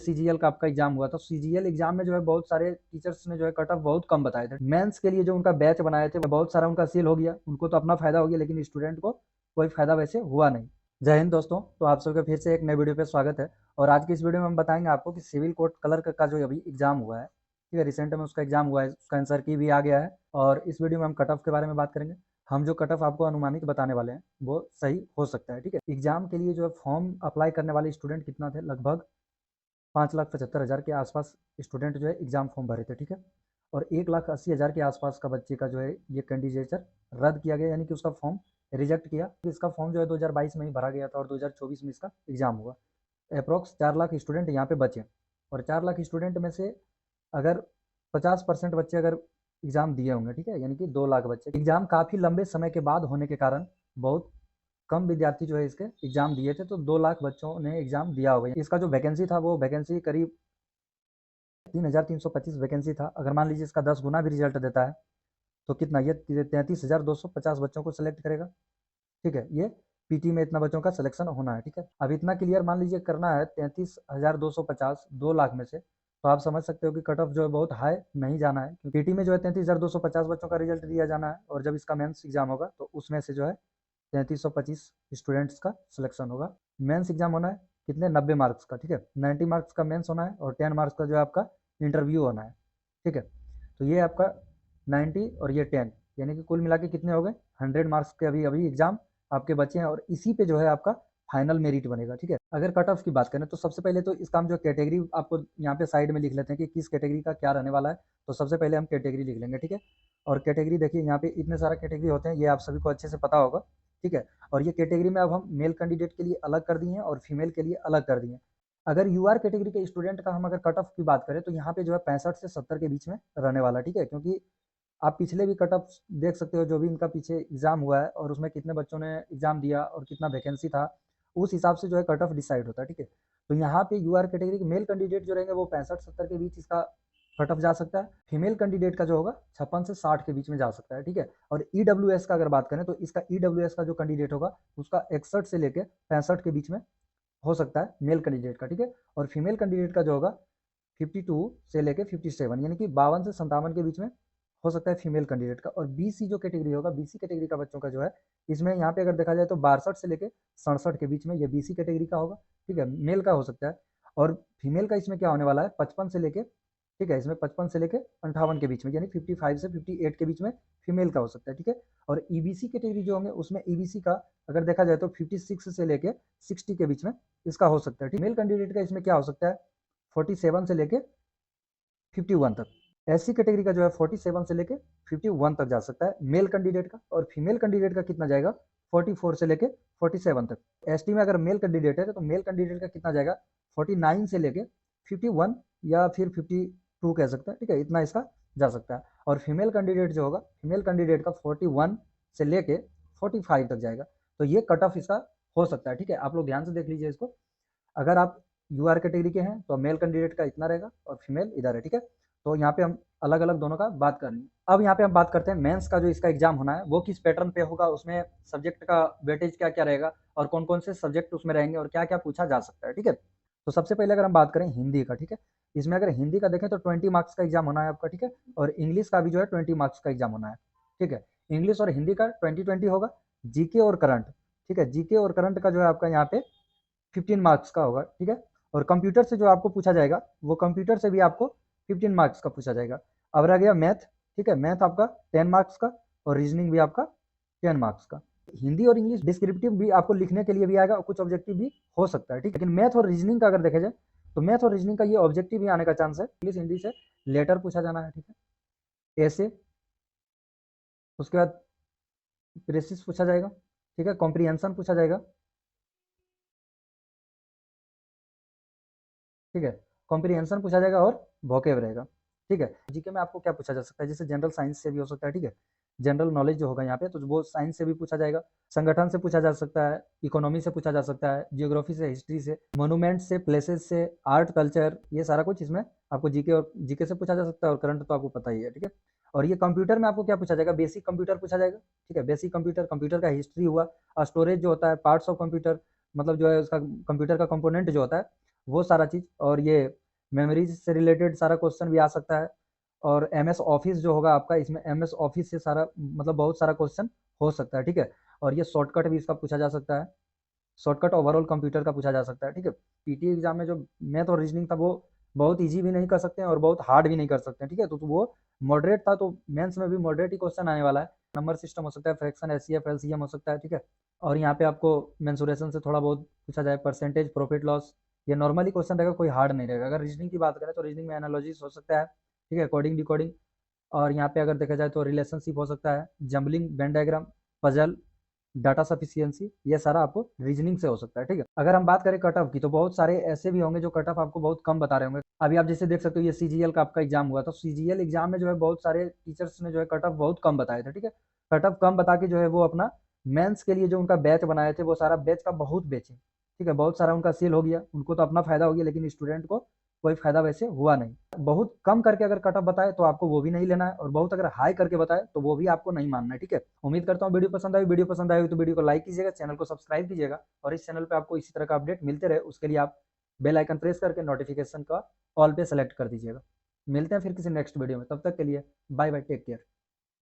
CGL का आपका exam हुआ था, सीजीएल एग्जाम में जो है बहुत सारे टीचर्स ने जो है कट ऑफ बहुत कम बताए थे। मेंस के लिए जो उनका बैच बनाए थे बहुत सारा उनका सेल हो गया, उनको तो अपना फायदा हो गया, लेकिन स्टूडेंट को कोई फायदा वैसे हुआ नहीं। जय हिंद दोस्तों, तो आप सबका फिर से एक नए वीडियो पे स्वागत है। और आज की इस वीडियो में हम बताएंगे आपको कि सिविल कोड कलर का जो अभी एग्जाम हुआ है, ठीक है, रिसेंट में उसका एग्जाम हुआ है, उसका आंसर की भी आ गया है। और इस वीडियो में हम कट ऑफ के बारे में बात करेंगे। हम जो कट ऑफ आपको अनुमानित बताने वाले हैं वो सही हो सकता है, ठीक है। एग्जाम के लिए जो है फॉर्म अप्लाई करने वाले स्टूडेंट कितना थे, लगभग 5,75,000 के आसपास स्टूडेंट जो है एग्जाम फॉर्म भरे थे, ठीक है। और 1,80,000 के आसपास का बच्चे का जो है ये कैंडिडेचर रद्द किया गया, यानी कि उसका फॉर्म रिजेक्ट किया। इसका फॉर्म जो है 2022 में ही भरा गया था और 2024 में इसका एग्जाम हुआ। अप्रोक्स 4 लाख स्टूडेंट यहाँ पे बचे, और 4 लाख स्टूडेंट में से अगर 50% बच्चे अगर एग्जाम दिए होंगे, ठीक है, यानी कि 2 लाख बच्चे। एग्जाम काफ़ी लंबे समय के बाद होने के कारण बहुत कम विद्यार्थी जो है इसके एग्जाम दिए थे, तो 2 लाख बच्चों ने एग्जाम दिया होगा। इसका जो वैकेंसी था वो वैकेंसी करीब 3,325 वैकेंसी था। अगर मान लीजिए इसका 10 गुना भी रिजल्ट देता है तो कितना, ये 33,250 बच्चों को सिलेक्ट करेगा, ठीक है। ये पीटी में इतना बच्चों का सिलेक्शन होना है, ठीक है। अब इतना क्लियर मान लीजिए करना है 33,250 2 लाख में से, तो आप समझ सकते हो कि कट ऑफ जो है बहुत हाई नहीं जाना है। पीटी में जो है 33,250 बच्चों का रिजल्ट दिया जाना है, और जब इसका मेंस एग्जाम होगा तो उसमें से जो है 3,325 स्टूडेंट्स का सिलेक्शन होगा। मेंस एग्जाम होना है कितने, 90 मार्क्स का, ठीक है। 90 मार्क्स का मेंस होना है और 10 मार्क्स का जो है आपका इंटरव्यू होना है, ठीक है। तो ये आपका 90 और ये 10, यानी कि कुल मिला के कितने हो गए, 100 मार्क्स के अभी अभी एग्जाम आपके बचे हैं, और इसी पे जो है आपका फाइनल मेरिट बनेगा, ठीक है। अगर कट ऑफ की बात करें तो सबसे पहले तो इसका हम जो कैटेगरी आपको यहाँ पे साइड में लिख लेते हैं कि किस कैटेगरी का क्या रहने वाला है। तो सबसे पहले हम कैटेगरी लिख लेंगे, ठीक है। और कैटेगरी देखिए, यहाँ पे इतने सारा कैटेगरी होते हैं, ये आप सभी को अच्छे से पता होगा, ठीक है। और ये कैटेगरी में अब हम मेल कैंडिडेट के लिए अलग कर दिए हैं और फीमेल के लिए अलग कर दिए हैं। अगर यूआर कैटेगरी के स्टूडेंट का हम अगर कट ऑफ की बात करें तो यहाँ पे जो है 65 से 70 के बीच में रहने वाला, ठीक है। क्योंकि आप पिछले भी कट ऑफ देख सकते हो, जो भी इनका पीछे एग्जाम हुआ है और उसमें कितने बच्चों ने एग्जाम दिया और कितना वैकेंसी था, उस हिसाब से जो है कट ऑफ डिसाइड होता है, ठीक है। तो यहाँ पे यूआर कैटेगरी के मेल कैंडिडेट जो रहेंगे वो 65-70 के बीच इसका कट ऑफ जा सकता है। फीमेल कैंडिडेट का जो होगा 56 से 60 के बीच में जा सकता है, ठीक है। और ईडब्ल्यूएस का अगर बात करें तो इसका ईडब्ल्यूएस का जो कैंडिडेट होगा उसका 61 से लेकर 65 के बीच में हो सकता है मेल कैंडिडेट का, ठीक है। और फीमेल कैंडिडेट का जो होगा 52 से लेके 57, यानी कि 52 से 57 के बीच में हो सकता है फीमेल कैंडिडेट का। और बीसी जो कैटेगरी होगा, बीसी कैटेगरी का बच्चों का जो है, इसमें यहाँ पे अगर देखा जाए तो 62 से लेके 67 के बीच में ये बीसी कैटेगरी का होगा, ठीक है, मेल का हो सकता है। और फीमेल का इसमें क्या होने वाला है, 55 से लेके, ठीक है, इसमें 55 से लेके 58 के बीच में, यानी 55 से 58 के बीच में फीमेल का हो सकता है, ठीक है। और ईबीसी कैटेगरी जो होंगे उसमें ईबीसी का अगर देखा जाए तो 56 से लेके 60 के बीच में इसका हो सकता है, ठीक। मेल कैंडिडेट का इसमें क्या हो सकता है, 47 से लेके 51 तक। एससी कैटेगरी का जो है 47 से लेके 51 तक जा सकता है मेल कैंडिडेट का, और फीमेल कैंडिडेट का कितना जाएगा, 44 से लेके 47 तक। एसटी में अगर मेल कैंडिडेट है तो मेल कैंडिडेट का कितना जाएगा, 49 से लेके 51 या फिर 52 कह सकते हैं, ठीक है, इतना इसका जा सकता है। और फीमेल कैंडिडेट जो होगा, फीमेल कैंडिडेट का 41 से लेके 45 तक जाएगा। तो ये कट ऑफ इसका हो सकता है, ठीक है। आप लोग ध्यान से देख लीजिए इसको। अगर आप यूआर कैटेगरी के हैं तो मेल कैंडिडेट का इतना रहेगा और फीमेल इधर है, ठीक है। तो यहाँ पे हम अलग अलग दोनों का बात कर लेंगे। अब यहाँ पे हम बात करते हैं मेंस का जो इसका एग्जाम होना है वो किस पैटर्न पे होगा, उसमें सब्जेक्ट का वेटेज क्या क्या रहेगा और कौन कौन से सब्जेक्ट उसमें रहेंगे और क्या क्या पूछा जा सकता है, ठीक है। तो सबसे पहले अगर हम बात करें हिंदी का, ठीक है, इसमें अगर हिंदी का देखें तो 20 मार्क्स का एग्जाम होना है आपका, ठीक है। और इंग्लिश का भी जो है 20 मार्क्स का एग्जाम होना है, ठीक है। इंग्लिश और हिंदी का 20-20 होगा। जीके और करंट, ठीक है, जीके और करंट का जो है आपका यहाँ पे 15 मार्क्स का होगा, ठीक है। और कंप्यूटर से जो आपको पूछा जाएगा वो कंप्यूटर से भी आपको 15 मार्क्स का पूछा जाएगा। अब रह गया मैथ, ठीक है, मैथ आपका 10 मार्क्स का और रीजनिंग भी आपका 10 मार्क्स का। हिंदी और इंग्लिश डिस्क्रिप्टिव भी आपको लिखने के लिए भी आएगा और कुछ ऑब्जेक्टिव भी हो सकता है, ठीक है। लेकिन मैथ और रीजनिंग का अगर देखा जाए तो मैथ और रीजनिंग का ये ऑब्जेक्टिव भी आने का चांस है। इंग्लिश हिंदी से लेटर पूछा जाना है, ठीक है, ऐसे, उसके बाद प्रेसिस पूछा जाएगा, ठीक है, कॉम्प्रिहेंशन पूछा जाएगा, ठीक है, कॉम्प्रिहेंशन पूछा जाएगा और वोकेब रहेगा, ठीक है। जीके में आपको क्या पूछा जा सकता है, जैसे जनरल साइंस से भी हो सकता है, ठीक है, जनरल नॉलेज जो होगा यहाँ पे तो वो साइंस से भी पूछा जाएगा, संगठन से पूछा जा सकता है, इकोनॉमी से पूछा जा सकता है, जियोग्राफी से, हिस्ट्री से, मोनूमेंट से, प्लेसेस से, आर्ट कल्चर, ये सारा कुछ इसमें आपको जीके और जीके से पूछा जा सकता है। और करंट तो आपको पता ही है, ठीक है। और ये कंप्यूटर में आपको क्या पूछा जाएगा, बेसिक कंप्यूटर पूछा जाएगा, ठीक है, बेसिक कंप्यूटर, कंप्यूटर का हिस्ट्री हुआ, स्टोरेज जो होता है, पार्ट्स ऑफ कंप्यूटर, मतलब जो है उसका कंप्यूटर का कंपोनेंट जो होता है वो सारा चीज़, और ये मेमोरीज से रिलेटेड सारा क्वेश्चन भी आ सकता है। और एमएस ऑफिस जो होगा आपका, इसमें एमएस ऑफिस से सारा मतलब बहुत सारा क्वेश्चन हो सकता है, ठीक है। और ये शॉर्टकट भी इसका पूछा जा सकता है, शॉर्टकट ओवरऑल कंप्यूटर का पूछा जा सकता है, ठीक है। पीटी एग्जाम में जो मैथ और रीजनिंग था वो बहुत इजी भी नहीं कर सकते हैं और बहुत हार्ड भी नहीं कर सकते हैं, ठीक है। तो वो मॉडरेट था, तो मेंस में भी मॉडरेट ही क्वेश्चन आने वाला है। नंबर सिस्टम हो सकता है, फ्रैक्शन, एचसीएफ, एलसीएम हो सकता है, ठीक है। और यहाँ पे आपको मेंसुरेशन से थोड़ा बहुत पूछा जाए, परसेंटेज, प्रॉफिट लॉस, ये नॉर्मली क्वेश्चन रहेगा, कोई हार्ड नहीं रहेगा। अगर रीजनिंग की बात करें तो रीजनिंग में एनालॉजीज हो सकता है, ठीक है, कोडिंग, डिकोडिंग। और यहाँ पे अगर देखा जाए तो रिलेशनशिप हो सकता है, jumbling, Venn diagram, puzzle, data sufficiency, ये सारा आपको रीजनिंग से हो सकता है, ठीक है। अगर हम बात करें कट ऑफ की, तो बहुत सारे ऐसे भी होंगे जो कट ऑफ आपको बहुत कम बता रहे होंगे। अभी आप जैसे देख सकते हो, ये सीजीएल का आपका एग्जाम हुआ, तो सीजीएल एग्जाम में जो है बहुत सारे टीचर्स ने जो है कट ऑफ बहुत कम बताए थे, ठीक है। कट ऑफ कम बता के जो है वो अपना मेंस के लिए जो उनका बैच बनाए थे, वो सारा बैच का बहुत बेचे, ठीक है। बहुत सारा उनका सेल हो गया, उनको तो अपना फायदा हो गया, लेकिन स्टूडेंट को कोई फायदा वैसे हुआ नहीं। बहुत कम करके अगर कट ऑफ बताए तो आपको वो भी नहीं लेना है, और बहुत अगर हाई करके बताए तो वो भी आपको नहीं मानना है, ठीक है। उम्मीद करता हूँ वीडियो पसंद आई हो तो वीडियो को लाइक कीजिएगा, चैनल को सब्सक्राइब कीजिएगा, और इस चैनल पे आपको इसी तरह का अपडेट मिलते रहे, उसके लिए आप बेल आइकन प्रेस करके नोटिफिकेशन का ऑल पे सेलेक्ट कर दीजिएगा। मिलते हैं फिर किसी नेक्स्ट वीडियो में, तब तक के लिए बाय बाय, टेक केयर।